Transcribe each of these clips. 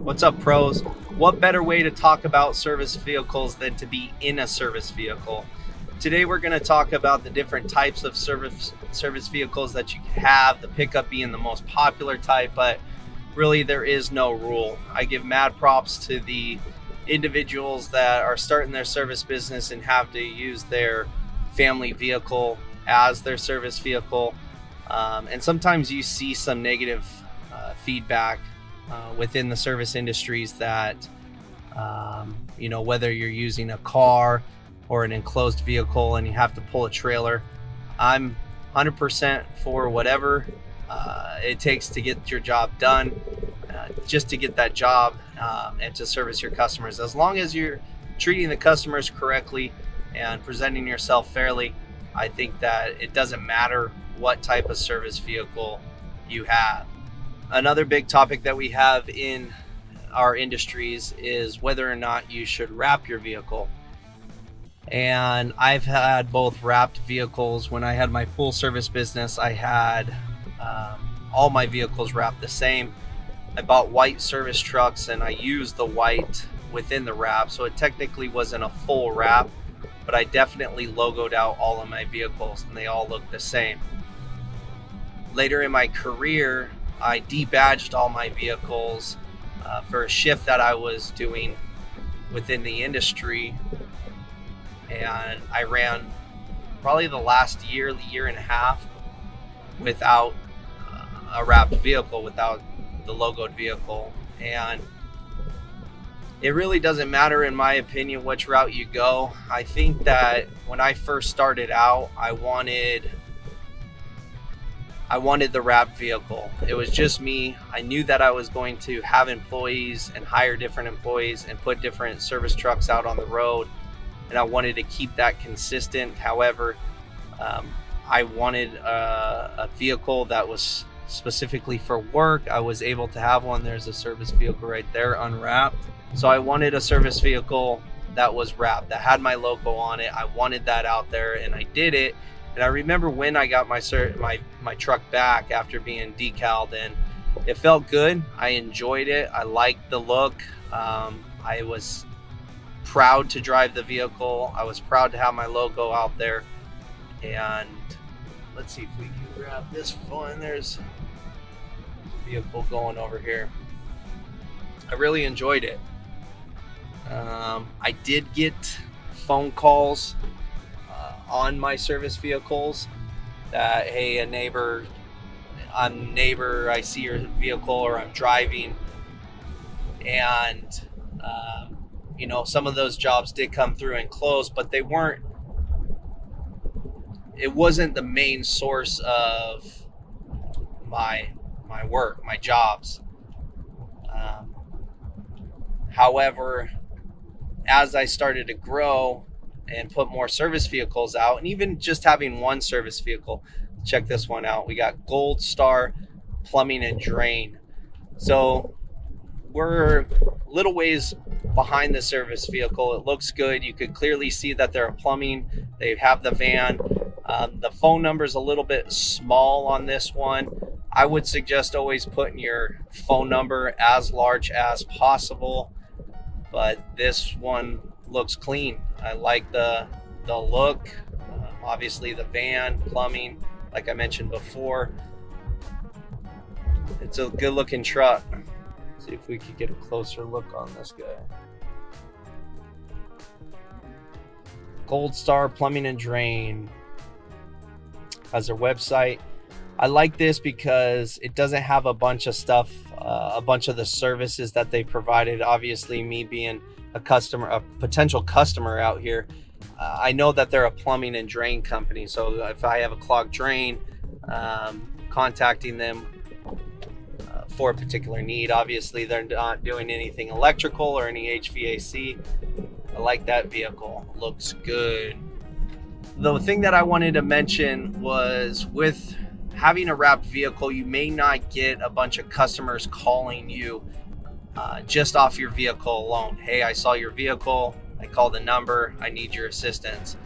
What's up, pros? What better way to talk about service vehicles than to be in a service vehicle? Today, we're going to talk about the different types of service vehicles that you can have, the pickup being the most popular type, but really there is no rule. I give mad props to the individuals that are starting their service business and have to use their family vehicle as their service vehicle. And sometimes you see some negative feedback within the service industries that, whether you're using a car or an enclosed vehicle and you have to pull a trailer, I'm 100% for whatever it takes to get your job done, just to get that job and to service your customers. As long as you're treating the customers correctly and presenting yourself fairly, I think that it doesn't matter what type of service vehicle you have. Another big topic that we have in our industries is whether or not you should wrap your vehicle. And I've had both wrapped vehicles. When I had my full service business, I had all my vehicles wrapped the same. I bought white service trucks and I used the white within the wrap, so it technically wasn't a full wrap, but I definitely logoed out all of my vehicles and they all looked the same. Later in my career, I debadged all my vehicles for a shift that I was doing within the industry, and I ran probably the last year and a half without a wrapped vehicle, without the logoed vehicle. And it really doesn't matter, in my opinion, which route you go. I think that when I first started out, I wanted the wrapped vehicle. It was just me. I knew that I was going to have employees and hire different employees and put different service trucks out on the road, and I wanted to keep that consistent. However, I wanted a vehicle that was specifically for work. I was able to have one. There's a service vehicle right there, unwrapped. So I wanted a service vehicle that was wrapped, that had my logo on it. I wanted that out there, and I did it. And I remember when I got my truck back after being decaled, and it felt good. I enjoyed it. I liked the look. I was proud to drive the vehicle. I was proud to have my logo out there. And let's see if we can grab this one. There's a vehicle going over here. I really enjoyed it. I did get phone calls on my service vehicles that, hey, I'm a neighbor, I see your vehicle, or I'm driving. And, some of those jobs did come through and close, but it wasn't the main source of my work, my jobs. However, as I started to grow and put more service vehicles out, and even just having one service vehicle, check this one out. We got Gold Star Plumbing and Drain. So we're little ways behind the service vehicle. It looks good. You could clearly see that they're plumbing. They have the van. The phone number is a little bit small on this one. I would suggest always putting your phone number as large as possible, but this one looks clean. I like the look. Obviously the van, plumbing, like I mentioned before. It's a good looking truck. Let's see if we could get a closer look on this guy. Gold Star Plumbing and Drain has their website. I like this because it doesn't have a bunch of stuff, a bunch of the services that they provided. Obviously, me being a potential customer out here, I know that they're a plumbing and drain company. So if I have a clogged drain, contacting them for a particular need. Obviously, they're not doing anything electrical or any HVAC. I like that vehicle. Looks good. The thing that I wanted to mention was, with having a wrapped vehicle, you may not get a bunch of customers calling you just off your vehicle alone. Hey, I saw your vehicle. I called the number. I need your assistance.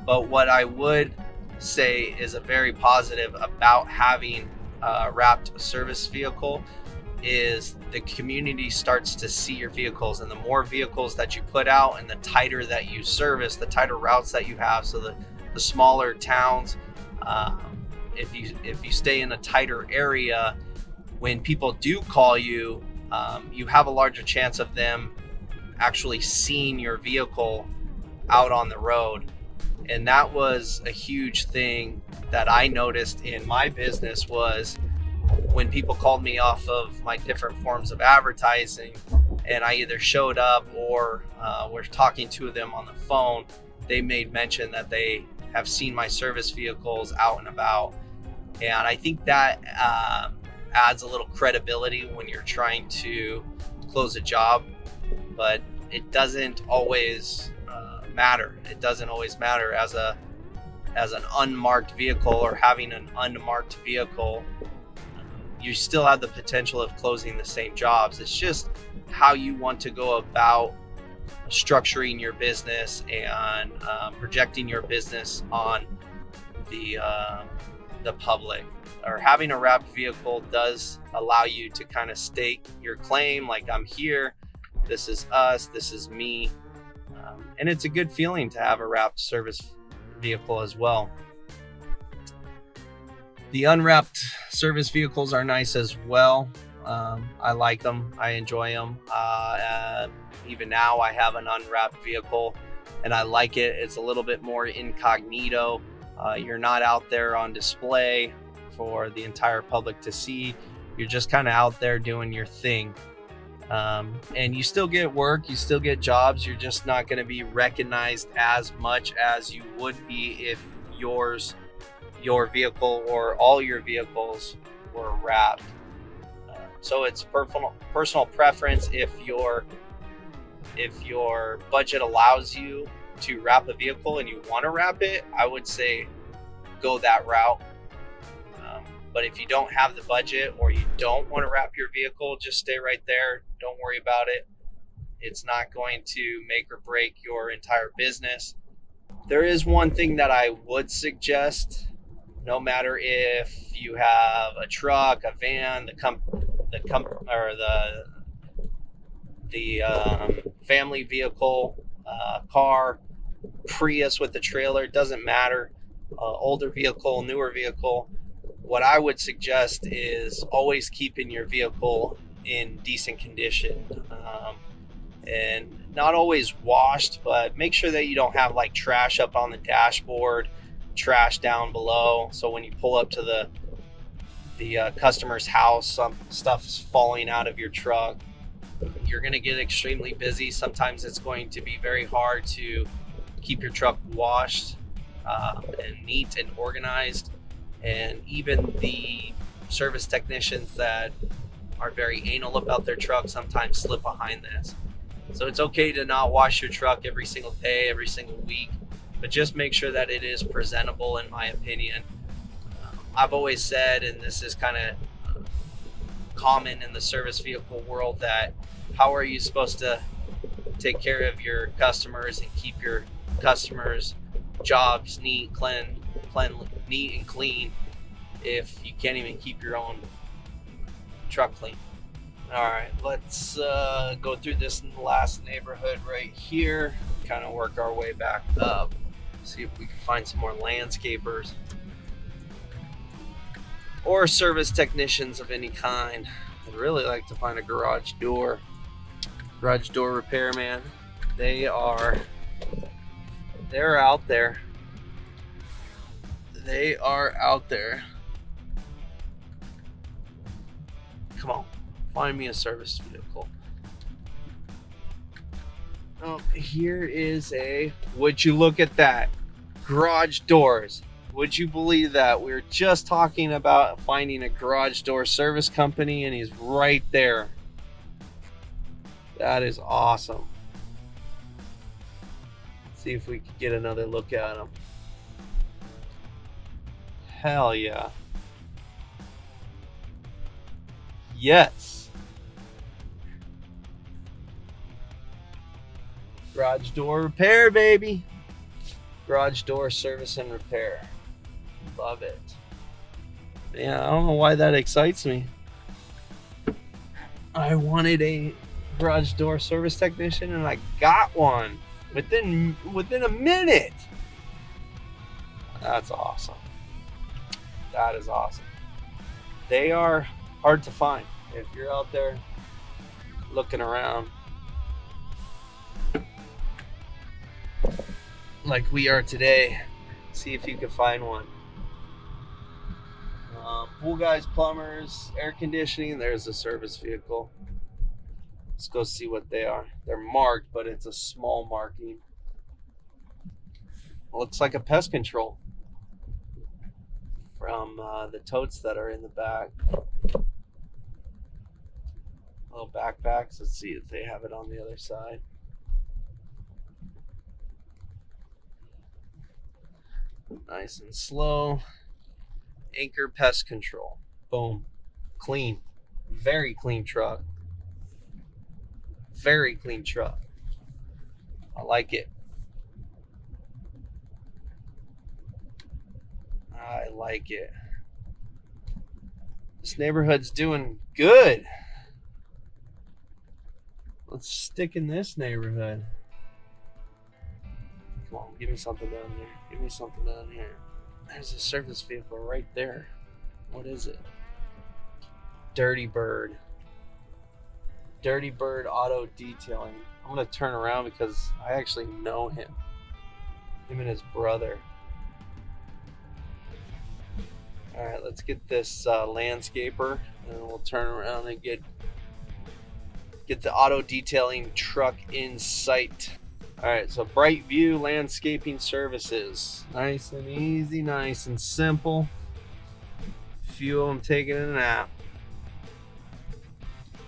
But what I would say is a very positive about having a wrapped service vehicle is the community starts to see your vehicles, and the more vehicles that you put out and the tighter that you service, the tighter routes that you have. So the smaller towns, if you stay in a tighter area, when people do call you, you have a larger chance of them actually seeing your vehicle out on the road. And that was a huge thing that I noticed in my business, was when people called me off of my different forms of advertising, and I either showed up or were talking to them on the phone, they made mention that they have seen my service vehicles out and about. And I think that adds a little credibility when you're trying to close a job, but it doesn't always matter. It doesn't always matter as an unmarked vehicle, or having an unmarked vehicle. You still have the potential of closing the same jobs. It's just how you want to go about structuring your business and projecting your business on the public. Or having a wrapped vehicle does allow you to kind of state your claim, like, I'm here, this is us, this is me. And it's a good feeling to have a wrapped service vehicle as well. The unwrapped service vehicles are nice as well. I like them. I enjoy them. Even now I have an unwrapped vehicle and I like it. It's a little bit more incognito. You're not out there on display for the entire public to see. You're just kind of out there doing your thing. And you still get work, you still get jobs. You're just not going to be recognized as much as you would be if your vehicle or all your vehicles were wrapped. So it's personal preference. If your budget allows you to wrap a vehicle and you want to wrap it, I would say go that route. But if you don't have the budget, or you don't want to wrap your vehicle, just stay right there. Don't worry about it. It's not going to make or break your entire business. There is one thing that I would suggest, no matter if you have a truck, a van, the family vehicle, car, Prius with the trailer, doesn't matter, older vehicle, newer vehicle. What I would suggest is always keeping your vehicle in decent condition, and not always washed, but make sure that you don't have like trash up on the dashboard, trash down below. So when you pull up to the customer's house, some stuff's falling out of your truck. You're going to get extremely busy. Sometimes it's going to be very hard to keep your truck washed and neat and organized. And even the service technicians that are very anal about their truck sometimes slip behind this. So it's okay to not wash your truck every single day, every single week, but just make sure that it is presentable, in my opinion. I've always said, and this is kind of common in the service vehicle world, that how are you supposed to take care of your customers and keep your customers' jobs neat and clean if you can't even keep your own truck clean? All right, let's go through this last neighborhood right here, kind of work our way back up, see if we can find some more landscapers or service technicians of any kind. I'd really like to find a garage door repairman. They're out there. They are out there. Come on, find me a service vehicle. Oh, here is would you look at that? Garage doors. Would you believe that? We were just talking about finding a garage door service company, and he's right there. That is awesome. Let's see if we can get another look at him. Hell yeah. Yes. Garage door repair, baby. Garage door service and repair. Love it. Yeah, I don't know why that excites me. I wanted a garage door service technician, and I got one within a minute. That's awesome. That is awesome. They are hard to find. If you're out there looking around like we are today, see if you can find one. Pool guys, plumbers, air conditioning. There's a service vehicle. Let's go see what they are. They're marked, but it's a small marking. Looks like a pest control from the totes that are in the back. Little backpacks. Let's see if they have it on the other side. Nice and slow. Anchor pest control. Boom. Clean. Very clean truck. Very clean truck. I like it. I like it. This neighborhood's doing good. Let's stick in this neighborhood. Come on, give me something down there. Give me something down here. There's a service vehicle right there. What is it? Dirty Bird. Dirty Bird Auto Detailing. I'm going to turn around because I actually know him. Him and his brother. Alright, let's get this landscaper, and we'll turn around and get the auto detailing truck in sight. Alright, so Bright View Landscaping Services. Nice and easy, nice and simple. A few of them taking a nap.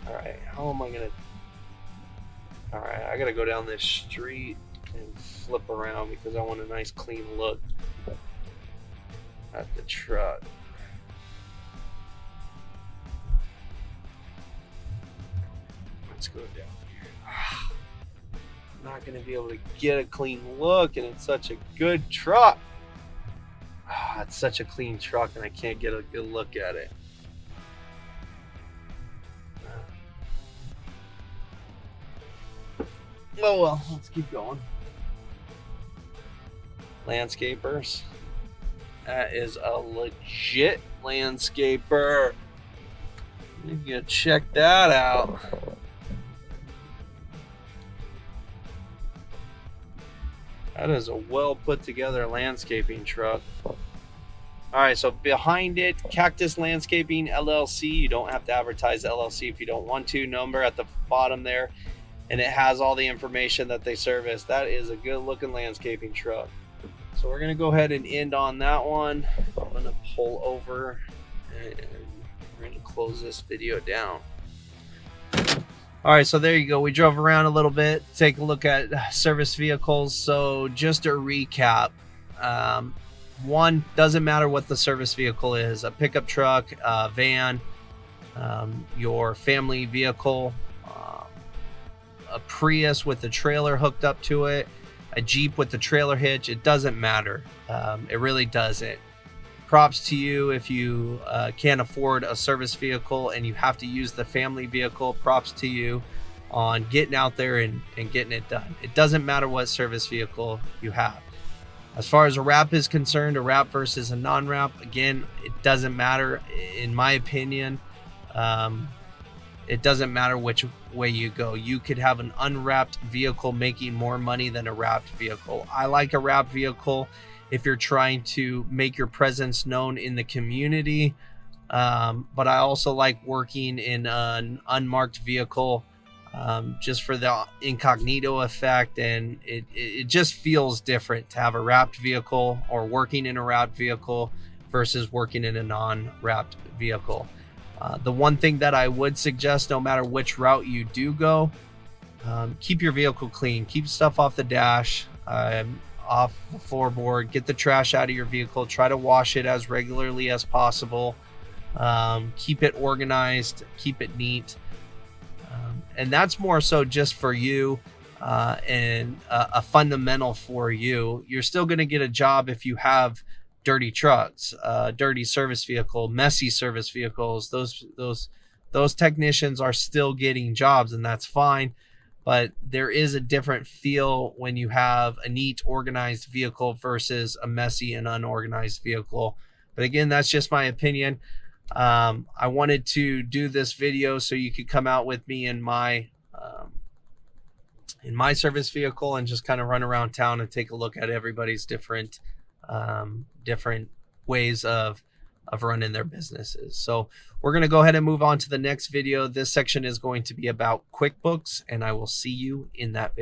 Alright, how am I gonna... Alright, I gotta go down this street and flip around because I want a nice clean look at the truck. Let's go down here. I'm not going to be able to get a clean look, and it's such a good truck. It's such a clean truck, and I can't get a good look at it. Oh well, let's keep going. Landscapers. That is a legit landscaper. You can check that out. That is a well put together landscaping truck. Alright, so behind it, Cactus Landscaping LLC. You don't have to advertise LLC if you don't want to. Number at the bottom there. And it has all the information that they service. That is a good looking landscaping truck. So we're going to go ahead and end on that one. I'm going to pull over and we're going to close this video down. All right, so there you go. We drove around a little bit, take a look at service vehicles. So just a recap. One, doesn't matter what the service vehicle is, a pickup truck, a van, your family vehicle, a Prius with a trailer hooked up to it, a Jeep with the trailer hitch. It doesn't matter. It really doesn't. Props to you if you can't afford a service vehicle and you have to use the family vehicle. Props to you on getting out there and getting it done. It doesn't matter what service vehicle you have. As far as a wrap is concerned, a wrap versus a non-wrap, again, it doesn't matter. In my opinion, it doesn't matter which way you go. You could have an unwrapped vehicle making more money than a wrapped vehicle. I like a wrapped vehicle if you're trying to make your presence known in the community. But I also like working in an unmarked vehicle just for the incognito effect. And it just feels different to have a wrapped vehicle or working in a wrapped vehicle versus working in a non-wrapped vehicle. The one thing that I would suggest, no matter which route you do go, keep your vehicle clean. Keep stuff off the dash, off the floorboard. Get the trash out of your vehicle. Try to wash it as regularly as possible. Keep it organized. Keep it neat. And that's more so just for you and a fundamental for you. You're still going to get a job if you have dirty trucks, dirty service vehicle, messy service vehicles. Those those technicians are still getting jobs, and that's fine. But there is a different feel when you have a neat, organized vehicle versus a messy and unorganized vehicle. But again, that's just my opinion. I wanted to do this video so you could come out with me in my service vehicle and just kind of run around town and take a look at everybody's different ways of running their businesses. So we're going to go ahead and move on to the next video. This section is going to be about QuickBooks, and I will see you in that video.